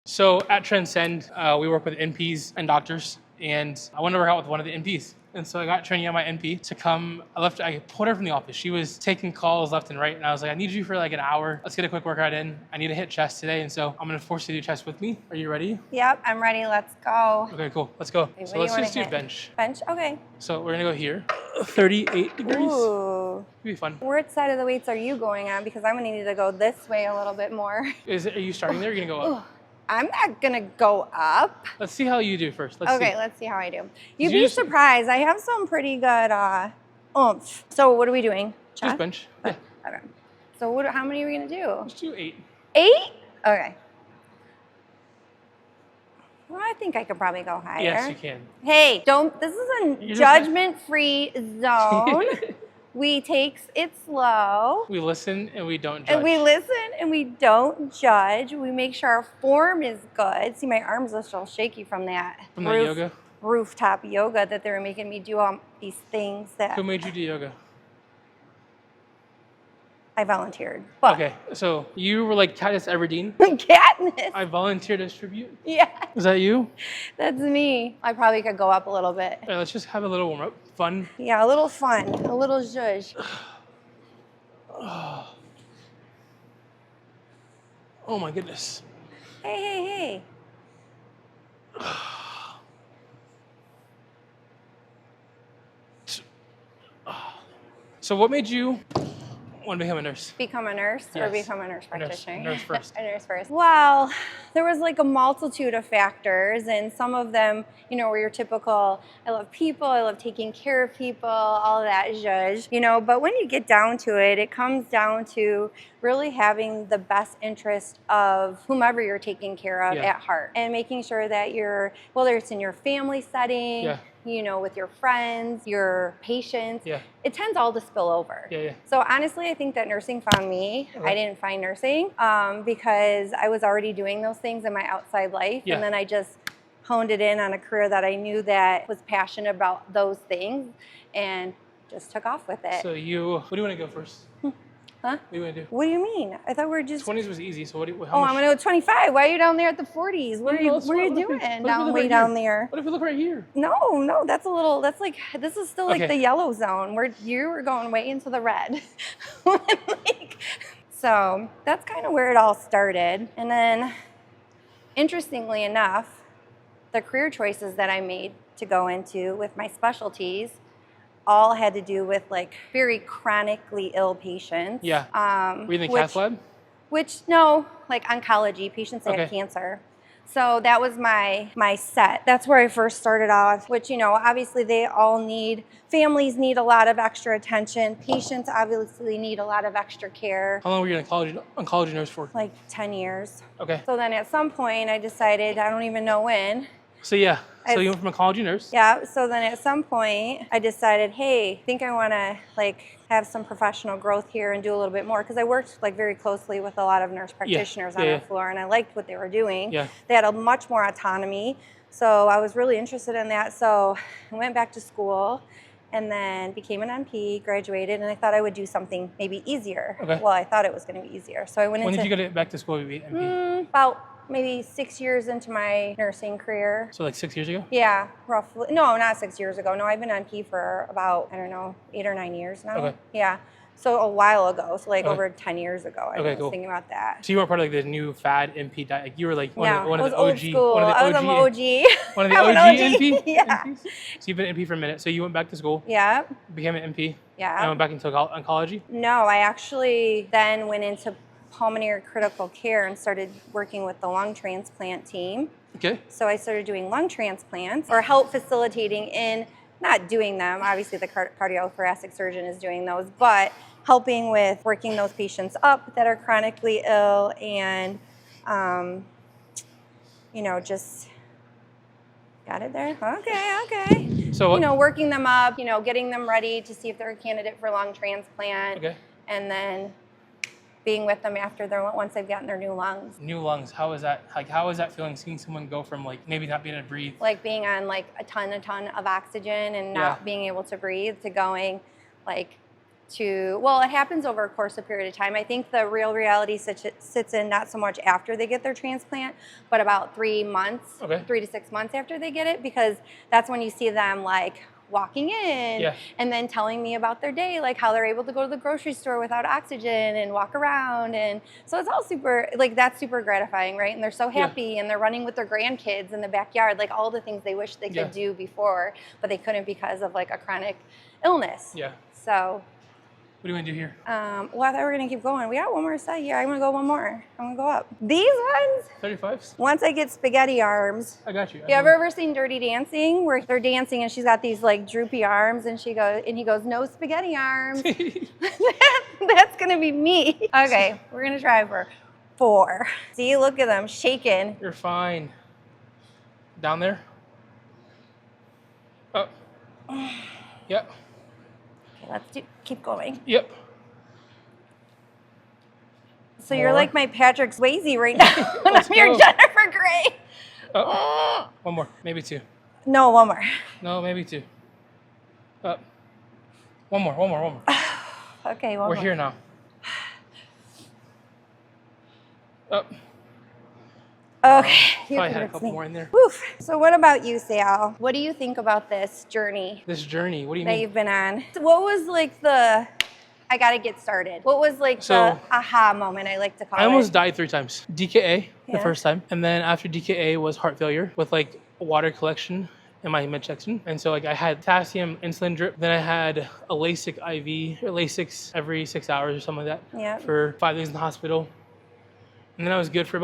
So at Transcend, we work with NPs and doctors, and I wanted to work out with one of the NPs. And so I got training on my NP to come. I pulled her from the office. She was taking calls left and right, and I was like, I need you for like an hour. Let's get a quick workout in. I need to hit chest today, and so I'm gonna force you to do chest with me. Are you ready? Yep, I'm ready. Let's go. Okay, cool. Let's go. Okay, so let's just do bench. Bench? Okay. So we're gonna go here. 38 degrees. Ooh. It'll be fun. Which side of the weights are you going on? Because I'm gonna need to go this way a little bit more. Are you starting there? Or are you gonna go up? Ooh. I'm not gonna go up. Let's see how you do first. Let's see how I do. You'd be surprised. I have some pretty good oomph. So what are we doing? Chest? Just bench. Yeah. Okay. So how many are we gonna do? Let's do 8. 8? Okay. Well, I think I could probably go higher. Yes, you can. Hey, this is a judgment-free zone. We take it slow. We listen and we don't judge. And we listen and we don't judge. We make sure our form is good. See, my arms are still shaky from that. From the yoga? Rooftop yoga that they were making me do all these things that... Who made you do yoga? I volunteered. But okay, so you were like Katniss Everdeen. Katniss. I volunteer to distribute. Yeah. Is that you? That's me. I probably could go up a little bit. All right, let's just have a little warm up. Fun. Yeah, a little fun. A little zhuzh. Oh my goodness. Hey. So what made you want to become a nurse? Become a nurse or become a nurse practitioner? Nurse first. A nurse first. Well, there was like a multitude of factors, and some of them, were your typical, I love people, I love taking care of people, all of that zhuzh, but when you get down to it, it comes down to really having the best interest of whomever you're taking care of at heart, and making sure that whether it's in your family setting, with your friends, your patients, it tends all to spill over. So honestly, I think that nursing found me. I didn't find nursing because I was already doing those things in my outside life. And then I just honed it in on a career that I knew that was passionate about those things and just took off with it. So what do you want to go first? Huh? What do you want to do? What do you mean? I thought we were just... 20s was easy, so how much? I'm going to go 25. Why are you down there at the 40s? What are you doing down there? What if we look right here? No, this is still like the yellow zone where you were going way into the red. So that's kind of where it all started. And then, interestingly enough, the career choices that I made to go into with my specialties all had to do with like very chronically ill patients. Yeah. Were you in the cath lab? No, like oncology, patients that have cancer. So that was my set. That's where I first started off, which, obviously families need a lot of extra attention. Patients obviously need a lot of extra care. How long were you an oncology nurse for? Like 10 years. Okay. So then at some point I decided, I don't even know when. So you went from oncology nurse? Yeah, so then at some point I decided, hey, I think I want to have some professional growth here and do a little bit more, because I worked very closely with a lot of nurse practitioners on the floor, and I liked what they were doing. Yeah. They had a much more autonomy, so I was really interested in that. So I went back to school and then became an NP, graduated, and I thought I would do something maybe easier. Okay. Well, I thought it was going to be easier. So I went When did you go back to school to be NP? About maybe 6 years into my nursing career. So like 6 years ago? Yeah, roughly. No, not 6 years ago. No, I've been NP for about, 8 or 9 years now. Okay. Yeah. So a while ago, so over 10 years ago, I was thinking about that. So you weren't part of the new fad NP diet. Like you were like one of the OG. Old school. I was an OG. One of the OG NP? Yeah. NPs? So you've been NP for a minute. So you went back to school. Yeah. Became an NP. Yeah. And went back into oncology? No, I actually then went into pulmonary critical care and started working with the lung transplant team. Okay. So I started doing lung transplants, or help facilitating not doing them. Obviously the cardiothoracic surgeon is doing those, but helping with working those patients up that are chronically ill and, just got it there. Okay. So working them up, getting them ready to see if they're a candidate for lung transplant. Okay. And then being with them once they've gotten their new lungs. New lungs, how is that? How is that feeling, seeing someone go from maybe not being able to breathe? Like being on a ton of oxygen and not being able to breathe, to going well, it happens over a course of period of time. I think the real reality sits in not so much after they get their transplant, but about 3 months, Okay. 3 to 6 months after they get it, because that's when you see them like walking in and then telling me about their day, like how they're able to go to the grocery store without oxygen and walk around. And so it's all super, like that's super gratifying, right? And they're so happy and they're running with their grandkids in the backyard, like all the things they wish they could do before, but they couldn't because of like a chronic illness. Yeah. So what do you want to do here? Well, I thought we were going to keep going. We got one more set here. I'm going to go one more. I'm going to go up. These ones? 35s? Once I get spaghetti arms. I got you. You ever seen Dirty Dancing where they're dancing and she's got these like droopy arms and he goes, no spaghetti arms. That's going to be me. Okay, we're going to try for 4. See, look at them shaking. You're fine. Down there? Up. Yep. Let's keep going. Yep. So you're like my Patrick Swayze right now, and I'm your Jennifer Grey. Up. One more, maybe 2. No, one more. No, maybe 2. Up. One more. Okay, one more. We're here now. Up. Okay. Probably had a couple more in there. Oof. So what about you, Sal? What do you think about this journey? This journey, what do you that mean? You've been on? What was like the, I gotta get started. What was like the aha moment, I like to call it? I almost died 3 times. DKA the first time. And then after DKA was heart failure with like water collection in my midsection. And so like I had potassium insulin drip. Then I had a LASIK IV, or LASIX every 6 hours or something like that for 5 days in the hospital. And then I was good for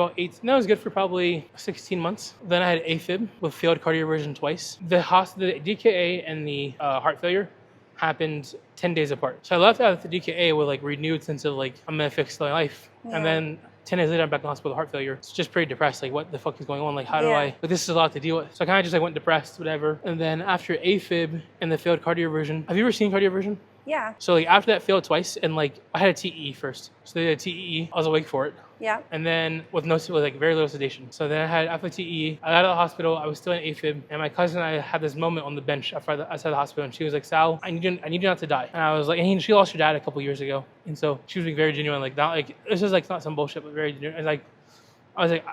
probably 16 months. Then I had AFib with failed cardioversion twice. The DKA and the heart failure happened 10 days apart. So I left out of the DKA with like renewed sense of like, I'm gonna fix my life. And then 10 days later, I'm back in the hospital with heart failure. It's just pretty depressed. Like, what the fuck is going on? Like, how do I, but this is a lot to deal with. So I kind of just like went depressed, whatever. And then after AFib and the failed cardioversion, have you ever seen cardioversion? Yeah. So like after that failed twice, and like I had a TEE first. So they did a TEE, I was awake for it. Yeah. And then with like very little sedation. So then I had after TEE, I got out of the hospital, I was still in AFib, and my cousin and I had this moment on the bench outside the hospital, and she was like, Sal, I need you not to die. And I was like, and she lost her dad a couple years ago. And so she was like very genuine, like not like, this is like not some bullshit, but very genuine. And like, I was like,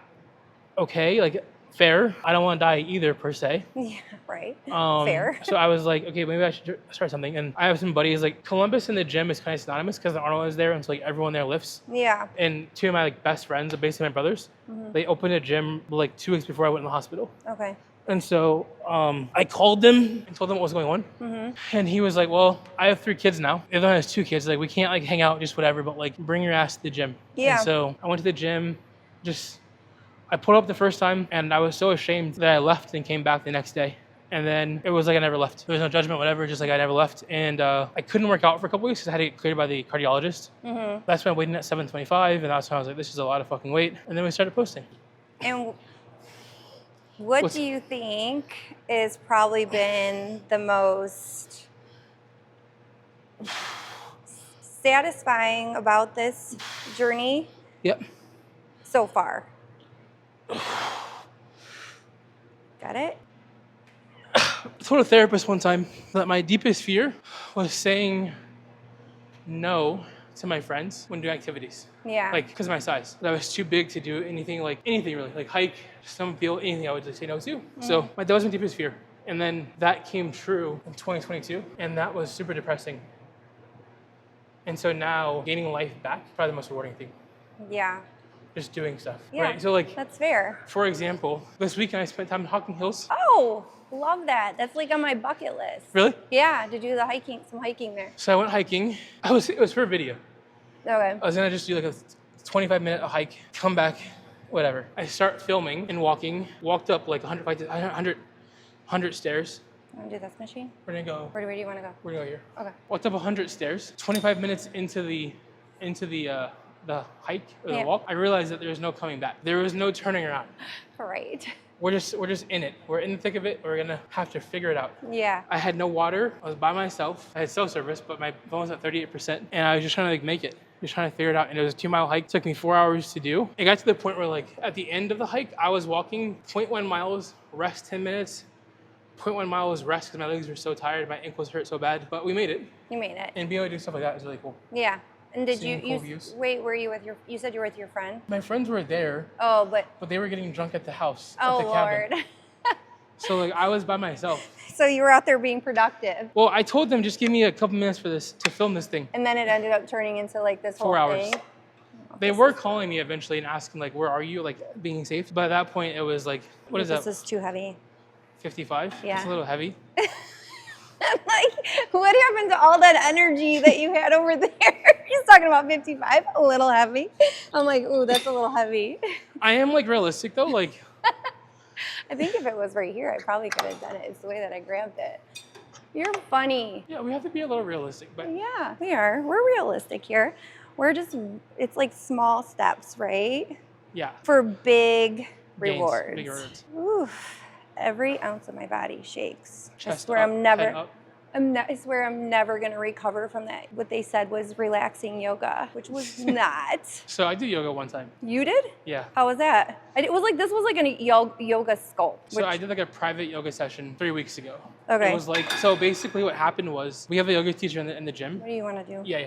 okay, like fair. I don't want to die either per se. Yeah, right. Fair. So I was like, okay, maybe I should start something. And I have some buddies, like Columbus in the gym is kind of synonymous because Arnold is there, and so like everyone there lifts. Yeah. And 2 of my like best friends, basically my brothers, they opened a gym like 2 weeks before I went in the hospital. Okay. And so I called them and told them what was going on. And he was like, well, I have 3 kids now. The other one has 2 kids. Like, we can't like hang out, just whatever, but like bring your ass to the gym. Yeah. And so I went to the gym, I pulled up the first time, and I was so ashamed that I left and came back the next day. And then it was like I never left. There was no judgment, whatever, just like I never left. And I couldn't work out for a couple weeks because I had to get cleared by the cardiologist. That's when I waited at 725, and that's when I was like, this is a lot of fucking weight. And then we started posting. And what do you think has probably been the most satisfying about this journey so far? Got it? I told a therapist one time that my deepest fear was saying no to my friends when doing activities. Yeah. Like, because of my size. That I was too big to do anything really. Like hike, snowmobile, anything I would just say no to. So that was my deepest fear. And then that came true in 2022, and that was super depressing. And so now gaining life back is probably the most rewarding thing. Yeah. Just doing stuff. Yeah, right? So like, that's fair. For example, this weekend I spent time in Hocking Hills. Oh, love that. That's like on my bucket list. Really? Yeah, to do some hiking there. So I went hiking. It was for a video. Okay. I was gonna just do like a 25-minute hike, come back, whatever. I start filming and walked up like 100 stairs. You want to do this machine? We're gonna go. Where do you want to go? We're gonna go here. Okay. Walked up 100 stairs. 25 minutes into the hike or the walk, I realized that there was no coming back. There was no turning around. Right. We're just in it. We're in the thick of it. We're gonna have to figure it out. Yeah. I had no water. I was by myself. I had cell service, but my phone was at 38%, and I was just trying to like make it. Just trying to figure it out. And it was a 2-mile hike. It took me 4 hours to do. It got to the point where like at the end of the hike, I was walking 0.1 miles, rest 10 minutes, 0.1 mile was rest because my legs were so tired, my ankles hurt so bad, but we made it. You made it. And being able to do stuff like that is really cool. Yeah. And did Seeing you cool views. wait? Were you with you said you were with your friend? My friends were there, Oh, but they were getting drunk at the house, oh at the cabin. Lord. So like I was by myself. So you were out there being productive. Well, I told them just give me a couple minutes for this to film this thing. And then it ended up turning into like this 4 whole hours. thing. They were calling me eventually and asking like, where are you? Like being safe. But at that point it was like, what is that? This is too heavy. 55? Yeah. It's a little heavy. Like, what happened to all that energy that you had over there? He's talking about 55, a little heavy. I'm like, ooh, that's a little heavy. I am like realistic though, like. I think if it was right here, I probably could have done it. It's the way that I grabbed it. You're funny. Yeah, we have to be a little realistic, but. Yeah, we are. We're realistic here. We're just, it's like small steps, right? Yeah. For big Gains, rewards. big rewards. Oof. Every ounce of my body shakes. Chest I swear up, I'm never. head up. I swear I'm never going to recover from that. What they said was relaxing yoga, which was not. So I did yoga one time. You did? Yeah. How was that? It was like, this was like a yoga sculpt. So I did like a private yoga session 3 weeks ago. Okay. It was like, so basically what happened was we have a yoga teacher in the gym. What do you want to do? Yeah.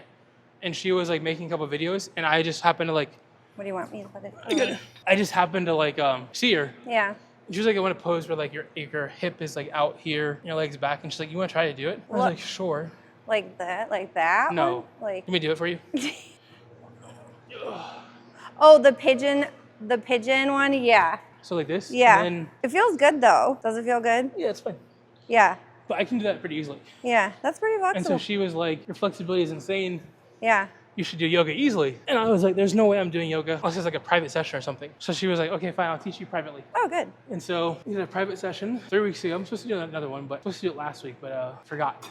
And she was like making a couple videos and I just happened to like. What do you want me to put it? I just happened to like see her. Yeah. She was like, I want to pose where like your hip is like out here, your legs back. And she's like, you want to try to do it? I was like, sure. Like that? Like that? No. One? Like. Let me do it for you. Oh, the pigeon one? Yeah. So like this? Yeah. And then, It feels good though. Does it feel good? yeah, it's fine. Yeah. But I can do that pretty easily. Yeah. That's pretty flexible. And so she was like, your flexibility is insane. Yeah. You should do yoga easily. And I was like, there's no way I'm doing yoga unless it's like a private session or something. So she was like, okay, fine, I'll teach you privately. Oh, good. And so we did a private session 3 weeks ago. I'm supposed to do another one, but I'm supposed to do it last week, but forgot.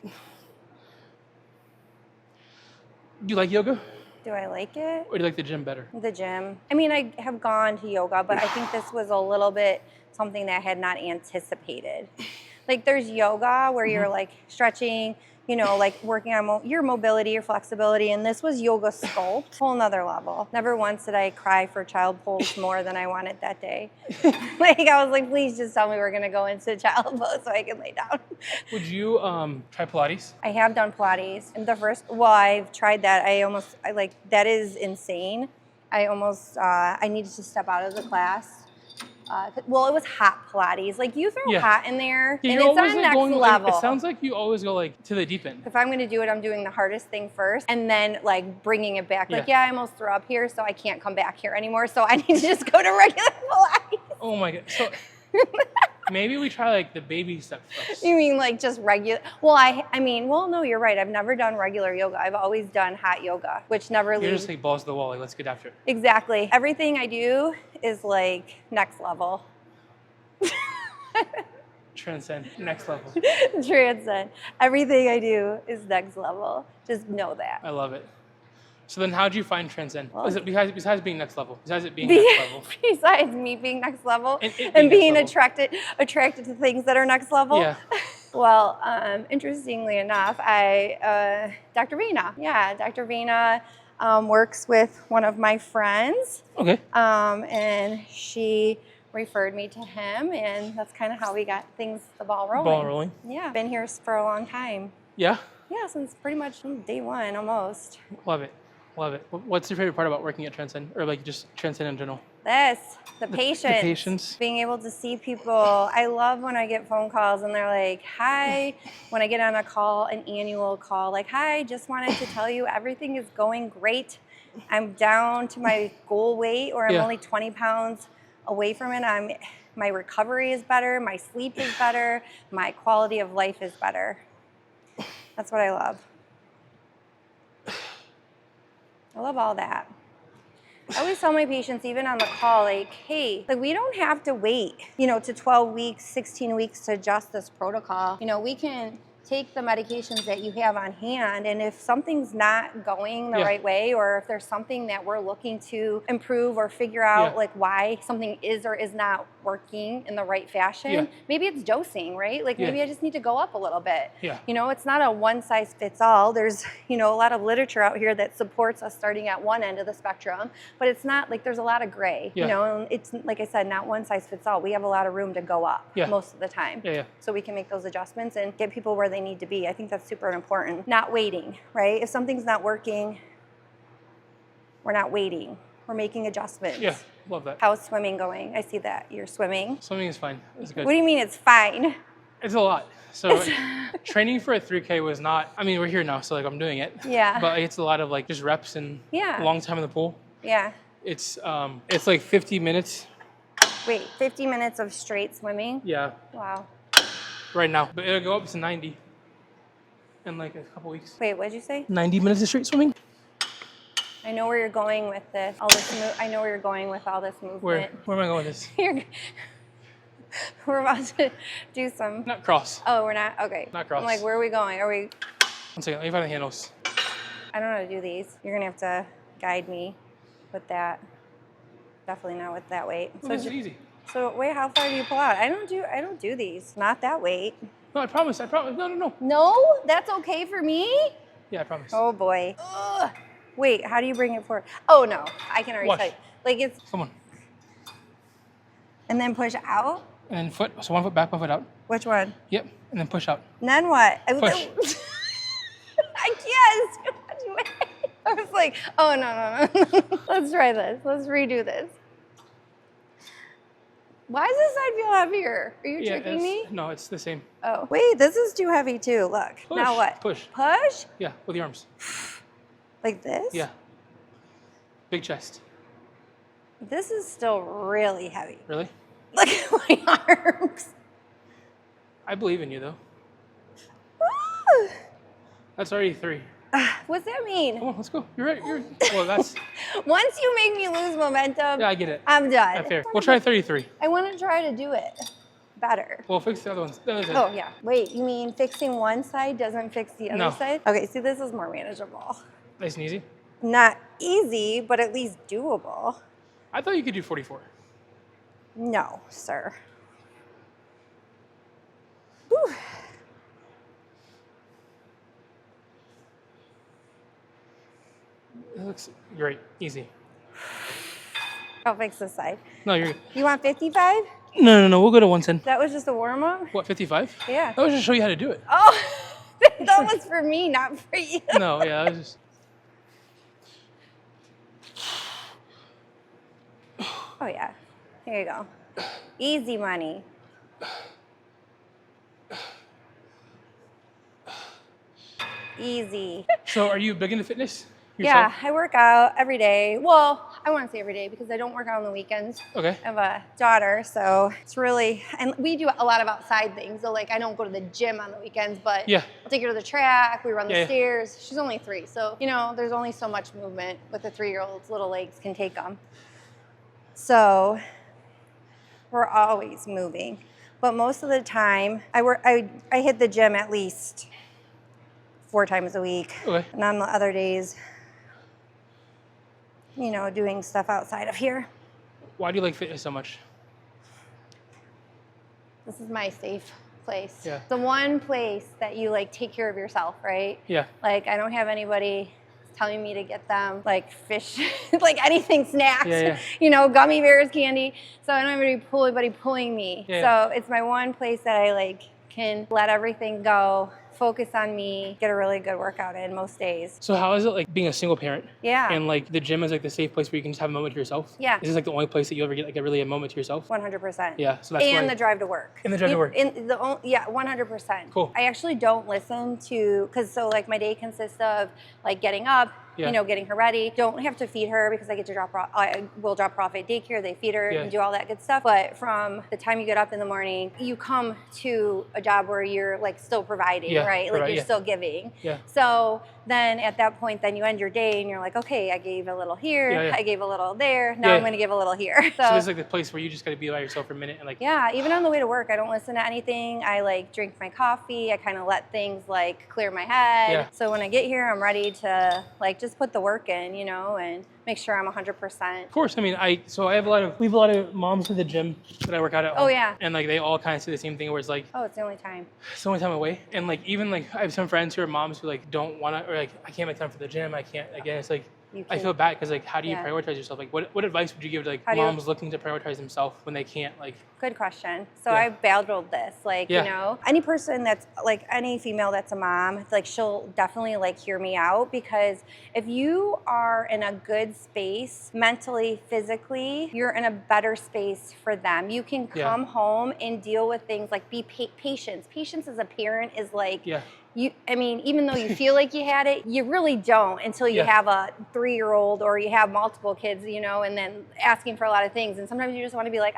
Do you like yoga? Do I like it? Or do you like the gym better? The gym. I mean, I have gone to yoga, but I think this was a little bit something that I had not anticipated. Like there's yoga where you're like stretching, you know, like working on your mobility, your flexibility, and this was yoga sculpt, whole nother level. Never once did I cry for child pose more than I wanted that day. Like I was like, please just tell me we're gonna go into child pose so I can lay down. Would you try Pilates? I have done Pilates, and I've tried that. I like, that is insane. I needed to step out of the class. Well, it was hot Pilates. Like you throw hot in there, Yeah, and you're it's on always, like, next going, level. Like, it sounds like you always go like to the deep end. If I'm going to do it, I'm doing the hardest thing first, and then like bringing it back. Like, I almost threw up here, so I can't come back here anymore. So I need to just go to regular Pilates. Oh my god! So maybe we try like the baby step first. You mean like just regular? Well, I mean, no, you're right. I've never done regular yoga. I've always done hot yoga, which never You're leaves. just like balls to the wall. Like let's get after it. Exactly. Everything I do is like next level. Transcend, next level. Transcend. Everything I do is next level. Just know that. I love it. So then how'd you find Transcend? Well, Is it besides being next level? Besides it being next level? Besides me being next level and being next level. attracted to things that are next level. Yeah. Well, interestingly enough, Dr. Vina. Yeah, Dr. Vina works with one of my friends. Okay. And she referred me to him, and that's kind of how we got the ball rolling. Ball rolling. Yeah, been here for a long time. Yeah? Yeah, since pretty much day one, almost. Love it. Love it. What's your favorite part about working at Transcend? Or like just Transcend in general? The patience. The patience. Being able to see people. I love when I get phone calls and they're like, hi. When I get on a call, an annual call, like, hi, just wanted to tell you everything is going great. I'm down to my goal weight, or I'm only 20 pounds away from it. My recovery is better, my sleep is better, my quality of life is better. That's what I love. I love all that. I always tell my patients, even on the call, like, hey, like we don't have to wait, to 12 weeks, 16 weeks to adjust this protocol. We can take the medications that you have on hand, and if something's not going the right way, or if there's something that we're looking to improve or figure out like why something is or is not working in the right fashion, maybe it's dosing, right? Like maybe I just need to go up a little bit. You know, it's not a one size fits all. There's, you know, a lot of literature out here that supports us starting at one end of the spectrum, but it's not like there's a lot of gray, you know, and it's like I said, not one size fits all. We have a lot of room to go up most of the time. So we can make those adjustments and get people where they need to be. I think that's super important. Not waiting, right? If something's not working, we're not waiting. We're making adjustments. Yeah, love that. How's swimming going? I see that you're swimming. Swimming is fine. It's good. What do you mean it's fine? It's a lot. So training for a 3K was not, I mean, we're here now, so like I'm doing it. But it's a lot of like just reps and a long time in the pool. It's like 50 minutes. Wait, 50 minutes of straight swimming? Wow. Right now. But it'll go up to 90 in like a couple weeks. Wait, what'd you say? 90 minutes of straight swimming. I know where you're going with this. I know where you're going with all this movement. Where am I going with this? We're about to do some. Not cross. Oh, we're not? Okay. Not cross. I'm like, where are we going? Are we? 1 second, let me find the handles. I don't know how to do these. You're gonna have to guide me with that. Definitely not with that weight. Well, this is easy. So wait, how far do you pull out? I don't do these. Not that weight. No, I promise. No. No? That's okay for me? Yeah, I promise. Oh boy. Ugh. Wait, how do you bring it forward? Oh no, I can already tell you. Like it's. Come on. And then push out? And then foot. So 1 foot back, 1 foot out. Which one? Yep. And then push out. And then what? Push. I can't. I was like, oh no. Let's try this. Let's redo this. Why does this side feel heavier? Are you tricking me? No, it's the same. Oh, wait, this is too heavy too. Look. Push. Now what? Push. Push? Yeah, with your arms. Like this? Yeah. Big chest. This is still really heavy. Really? Look at my arms. I believe in you though. That's already 3. What's that mean? Come on, let's go. You're right. Well, that's. Once you make me lose momentum, Yeah, I get it. I'm done. Not fair. We'll try 33. I want to try to do it better. We'll fix the other ones. Oh, yeah. Wait, you mean fixing one side doesn't fix the other side? Okay, see, this is more manageable. Nice and easy? Not easy, but at least doable. I thought you could do 44. No, sir. Whew. It looks great. Easy. I'll fix this side. No, you're good. You want 55? No. We'll go to 110. That was just a warm-up? What, 55? Yeah. That was just to show you how to do it. Oh, that was for me, not for you. No, yeah, that was just. Oh, yeah. Here you go. Easy money. Easy. So are you big into fitness yourself? Yeah, I work out every day. Well, I want to say every day because I don't work out on the weekends. Okay. I have a daughter, so it's really, and we do a lot of outside things. So like I don't go to the gym on the weekends, but I'll take her to the track, we run the stairs. She's only 3, so you know, there's only so much movement with a 3-year-old's little legs can take them. So we're always moving. But most of the time, I hit the gym at least 4 times a week. Okay. And on the other days, you know, doing stuff outside of here. Why do you like fitness so much? This is my safe place. Yeah. The one place that you like take care of yourself, right? Yeah. Like I don't have anybody telling me to get them like fish, like anything, snacks, you know, gummy bears, candy. So I don't have anybody pulling me. So it's my one place that I like can let everything go, focus on me, get a really good workout in most days. So how is it like being a single parent? Yeah. And like the gym is like the safe place where you can just have a moment to yourself? Yeah. Is this like the only place that you ever get like a moment to yourself? 100%. Yeah. So that's and the drive to work. And the drive to work. Yeah, 100%. Cool. I actually don't listen to, because so like my day consists of like getting up, Yeah. you know, getting her ready. Don't have to feed her because I get to drop her off. I will drop her off at daycare. They feed her and do all that good stuff. But from the time you get up in the morning, you come to a job where you're like still providing, right? Like you're still giving. Yeah. So then at that point, then you end your day and you're like, okay, I gave a little here, I gave a little there. Now I'm going to give a little here. So this is like the place where you just got to be by yourself for a minute and like. Yeah, even on the way to work, I don't listen to anything. I like drink my coffee. I kind of let things like clear my head. Yeah. So when I get here, I'm ready to like just put the work in, you know, and make sure I'm 100%. Of course, I mean, we have a lot of moms at the gym that I work out at home. Oh yeah. And like they all kind of say the same thing where it's like, oh, it's the only time. It's the only time away. And like even like I have some friends who are moms who like don't want to, or like I can't make time for the gym. I can't. Again, it's like I feel bad because like how do you prioritize yourself? Like what advice would you give to like moms looking to prioritize themselves when they can't like? Good question. So I battled this, like, you know, any person that's like any female that's a mom, like she'll definitely like hear me out, because if you are in a good space mentally, physically, you're in a better space for them. You can come home and deal with things like be patient. Patience as a parent is like, I mean, even though you feel like you had it, you really don't until you have a 3-year-old or you have multiple kids, you know, and then asking for a lot of things. And sometimes you just want to be like,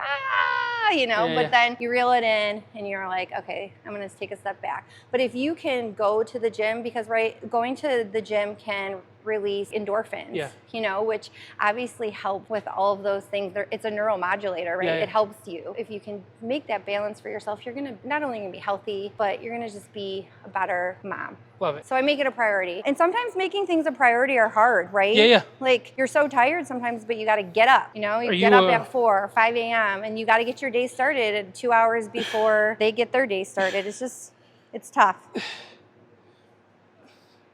you know, but then you reel it in and you're like, okay, I'm going to take a step back. But if you can go to the gym, because going to the gym can release endorphins, you know, which obviously help with all of those things. It's a neuromodulator, right? It helps you. If you can make that balance for yourself, you're going to not only going to be healthy, but you're going to just be a better mom. Love it. So I make it a priority. And sometimes making things a priority are hard, right? Yeah. Like you're so tired sometimes, but you got to get up, you know, you get up at 4 or 5 a.m. and you got to get your day started 2 hours before they get their day started. It's tough.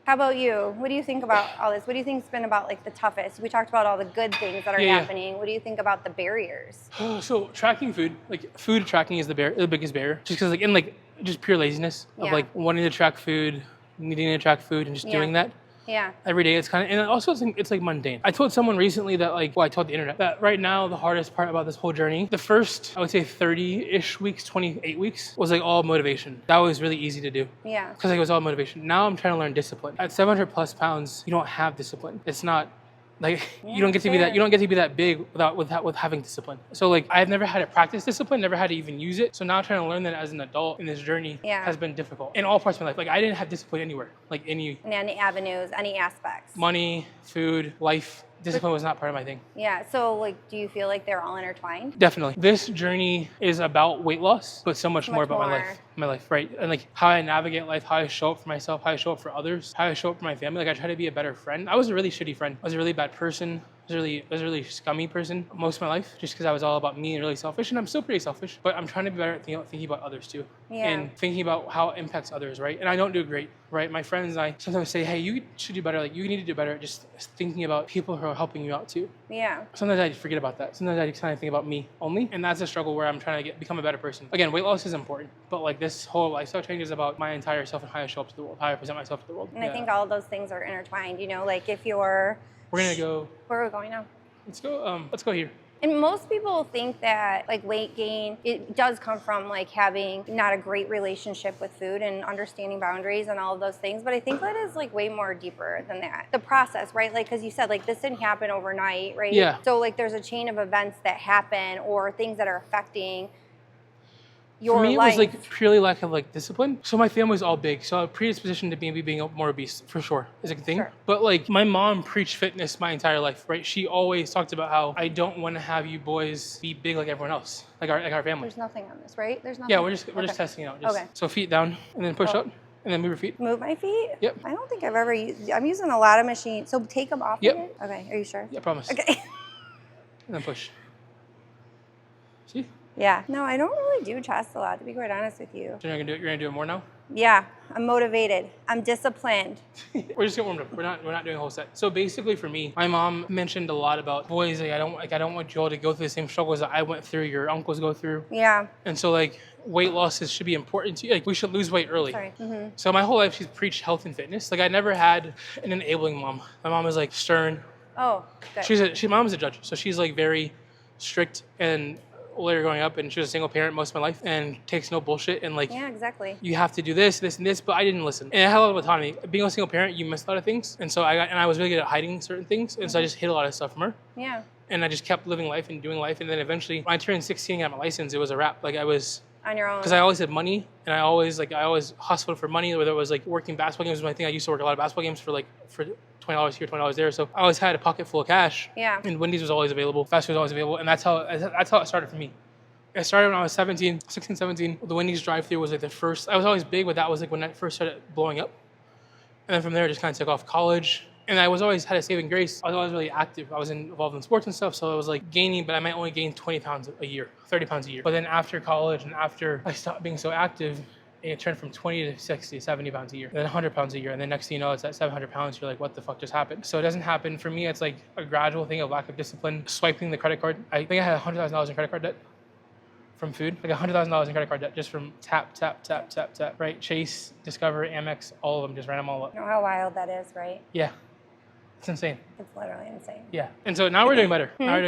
How about you? What do you think about all this? What do you think's been about like the toughest? We talked about all the good things that are happening. What do you think about the barriers? So tracking food, like food tracking is the biggest barrier. Just because like in like just pure laziness of like wanting to track food, needing to track food, and just doing that. Yeah. Every day, it's kind of, and also it's like mundane. I told someone recently that like, well, I told the internet that right now the hardest part about this whole journey, the first, I would say 30-ish weeks, 28 weeks was like all motivation. That was really easy to do. Yeah. Because like, it was all motivation. Now I'm trying to learn discipline. At 700 plus pounds, you don't have discipline. It's not like you don't get to be that. You don't get to be that big without having discipline. So like I've never had to practice discipline, never had to even use it. So now trying to learn that as an adult in this journey has been difficult in all parts of my life. Like I didn't have discipline anywhere, like in any avenues, any aspects. Money, food, life. Discipline was not part of my thing. Yeah. So like, do you feel like they're all intertwined? Definitely. This journey is about weight loss, but so much more about my life, right? And like how I navigate life, how I show up for myself, how I show up for others, how I show up for my family. Like I try to be a better friend. I was a really shitty friend. I was a really bad person. I was a really scummy person most of my life, just because I was all about me and really selfish. And I'm still pretty selfish, but I'm trying to be better at thinking about others too. Yeah. And thinking about how it impacts others, right? And I don't do great, right? My friends and I sometimes say, hey, you should do better. Like you need to do better at just thinking about people who are helping you out too. Yeah. Sometimes I forget about that. Sometimes I just kind of think about me only. And that's a struggle where I'm trying to become a better person. Again, weight loss is important, but like this whole lifestyle change is about my entire self and how I show up to the world, how I present myself to the world. And I think all of those things are intertwined, you know, like if you're... We're going to go... Where are we going now? Let's go here. And most people think that like weight gain, it does come from like having not a great relationship with food and understanding boundaries and all of those things. But I think that is like way more deeper than that. The process, right? Like, cause you said like this didn't happen overnight, right? Yeah. So like there's a chain of events that happen or things that are affecting your For me, life. it was like purely lack of like discipline. So my family was all big. So a predisposition to being more obese for sure is a thing. Sure. But like my mom preached fitness my entire life, right? She always talked about how I don't want to have you boys be big like everyone else, like our family. There's nothing on this, right? There's nothing. Yeah, we're just testing it out. Okay. So feet down and then push up and then move your feet. Move my feet? Yep. I don't think I've ever used, I'm using a lot of machines. So take them off again? Okay, are you sure? Yeah, promise. Okay. And then push. See? Yeah. No, I don't really do chest a lot, to be quite honest with you. So you're gonna do it more now? Yeah, I'm motivated. I'm disciplined. We're just getting warmed up. We're not doing a whole set. So basically for me, my mom mentioned a lot about boys, I don't want you all to go through the same struggles that I went through, your uncles go through. Yeah. And so like weight losses should be important to you. Like we should lose weight early. Sorry. Mm-hmm. So my whole life she's preached health and fitness. Like I never had an enabling mom. My mom was like stern. Oh, good. Mom was a judge. So she's like very strict and later growing up, and she was a single parent most of my life and takes no bullshit and like, Yeah, exactly. you have to do this, this, and this, but I didn't listen. And I had a lot of autonomy. Being a single parent, you miss a lot of things. And so I was really good at hiding certain things. And so I just hid a lot of stuff from her. Yeah. And I just kept living life and doing life. And then eventually, when I turned 16 and got my license, it was a wrap. Like I was on your own. Because I always had money, and I always hustled for money, whether it was like working basketball games was my thing. I used to work a lot of basketball games for $20 here, $20 there. So I always had a pocket full of cash. Yeah. And Wendy's was always available, fast food was always available, and that's how it started for me. It started when I was 16, 17. The Wendy's drive-thru was like the first. I was always big, but that was like when I first started blowing up. And then from there, it just kind of took off. College. And I was always had a saving grace. I was always really active. I was involved in sports and stuff, so I was like gaining, but I might only gain 20 pounds a year, 30 pounds a year. But then after college and after I stopped being so active, it turned from 20 to 60, 70 pounds a year, then 100 pounds a year. And then next thing you know, it's at 700 pounds. You're like, what the fuck just happened? So it doesn't happen. For me, it's like a gradual thing of lack of discipline, swiping the credit card. I think I had $100,000 in credit card debt from food, like $100,000 in credit card debt just from tap, right? Chase, Discover, Amex, all of them, just ran them all up. You know how wild that is, right? Yeah. It's insane. It's literally insane. Yeah. And so now we're doing better. Now we're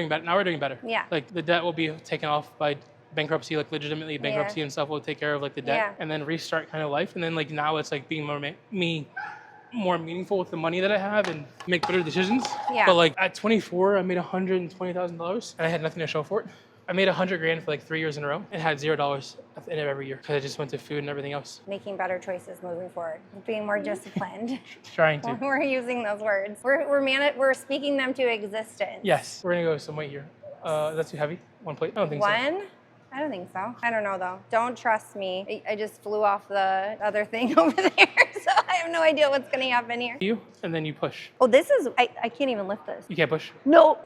doing better. Yeah. Like the debt will be taken off by bankruptcy, like legitimately bankruptcy and stuff will take care of like the debt and then restart kind of life. And then like now it's like being more meaningful with the money that I have and make better decisions. Yeah. But like at 24, I made $120,000 and I had nothing to show for it. I made $100,000 for like 3 years in a row and had $0 at the end of every year because I just went to food and everything else. Making better choices moving forward, being more disciplined. Trying to. We're using those words. We're speaking them to existence. Yes. We're gonna go some weight here. Is that too heavy? One plate? I don't think so. One? I don't think so. I don't know though. Don't trust me. I just flew off the other thing over there, so I have no idea what's gonna happen here. You, and then you push. Oh, this is, I can't even lift this. You can't push? No.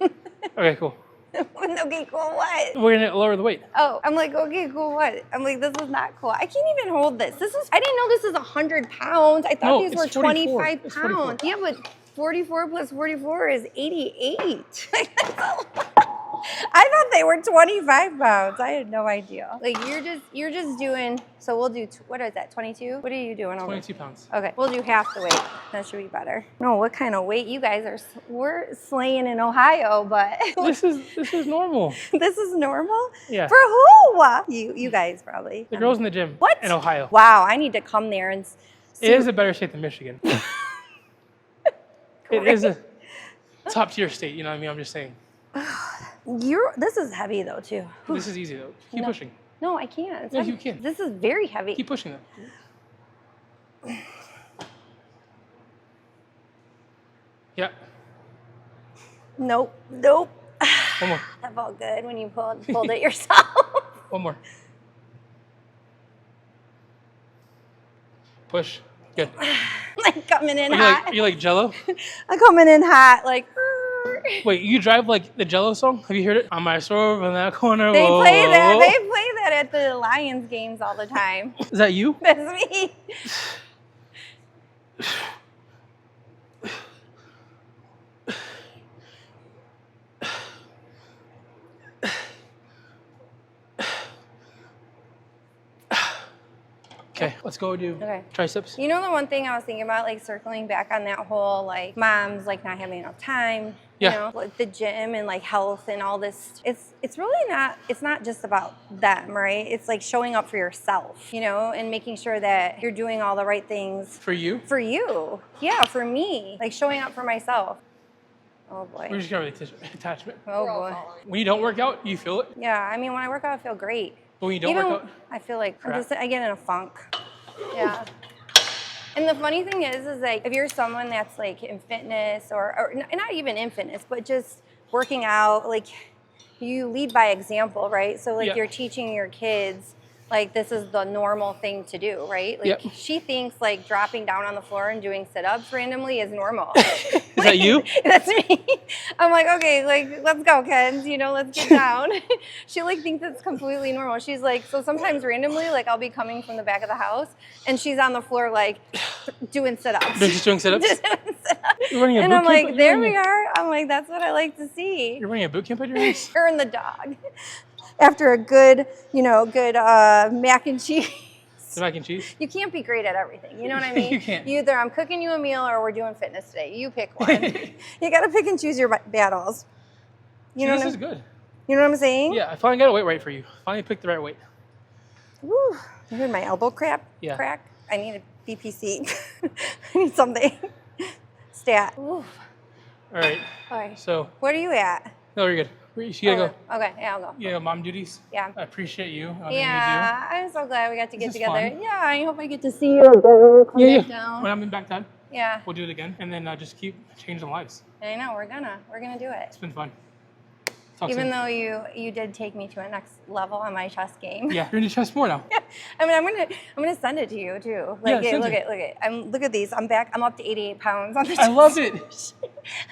Okay, cool. Okay, cool, what? We're gonna lower the weight. Oh, I'm like, okay, cool, what? I'm like, this is not cool. I can't even hold this. I didn't know this is 100 pounds. I thought these were 25 pounds. Yeah, but 44 plus 44 is 88. I thought they were 25 pounds. I had no idea. Like you're just doing, so we'll do, what is that, 22? What are you doing over? 22 pounds. Okay, we'll do half the weight. That should be better. No, what kind of weight? You guys are, we're slaying in Ohio, but. This is normal. This is normal? Yeah. For who? You guys probably. The girls in the gym. What? In Ohio. Wow, I need to come there and see. It is a better state than Michigan. It is a top tier state, you know what I mean? I'm just saying. This is heavy though too. This is easy though. Keep pushing. No, I can't. It's No, heavy. you can. This is very heavy. Keep pushing though. Yeah. Nope. One more. That felt good when you pulled it yourself. One more. Push. Good. Like coming in hot. You like Jello? I'm coming in hot, like. Wait, you drive like the Jello song? Have you heard it? On my swerve in that corner. They whoa, play that. whoa. They play that at the Lions games all the time. Is that you? That's me. Okay, let's go do triceps. You know the one thing I was thinking about, like circling back on that whole like moms like not having enough time, you know, like the gym and like health and all this. It's really not, it's not just about them, right? It's like showing up for yourself, you know, and making sure that you're doing all the right things. For you? For you. Yeah, for me. Like showing up for myself. Oh boy. We're just gonna attachment. Oh boy. When you don't work out, you feel it? Yeah, I mean when I work out I feel great. But when you don't work out? I feel like I get in a funk. Yeah. And the funny thing is like if you're someone that's like in fitness or not even in fitness, but just working out, like you lead by example, right? So like you're teaching your kids like this is the normal thing to do, right? Like she thinks like dropping down on the floor and doing sit-ups randomly is normal. Is that you? That's me. I'm like, okay, like let's go, Kens, you know, let's get down. She like thinks it's completely normal. She's like, so sometimes randomly, like I'll be coming from the back of the house and she's on the floor like doing sit-ups. They're just doing sit-ups? Just doing sit-ups. You're running a and boot I'm camp? like, there we are. I'm like, that's what I like to see. You're running a boot camp at your house? Her and the dog. After a good, mac and cheese. The mac and cheese? You can't be great at everything. You know what I mean? You can't. Either I'm cooking you a meal or we're doing fitness today. You pick one. You got to pick and choose your battles. This is good. You know what I'm saying? Yeah, I finally got a weight right for you. Finally picked the right weight. Woo. You heard my elbow crack? Yeah. Crack? I need a BPC. I need something. Stat. Ooh. All right. All right. So. What are you at? No, you're good. You gotta go. Okay, yeah, I'll go. You gotta go mom duties. Yeah. I appreciate you. Yeah, I'm so glad we got to get together. Fun. Yeah, I hope I get to see you again. Come back down. When I'm in back time. Yeah. We'll do it again, and then just keep changing lives. I know we're gonna do it. It's been fun. Talk Even soon. though you did take me to a next level on my chess game. Yeah, you're in the chess more now. Yeah. I mean, I'm gonna send it to you too. Like, Yeah, look at. Look at these. I'm back. I'm up to 88 pounds on the. I love it.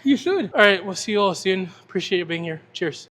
You should. All right, we'll see you all soon. Appreciate you being here. Cheers.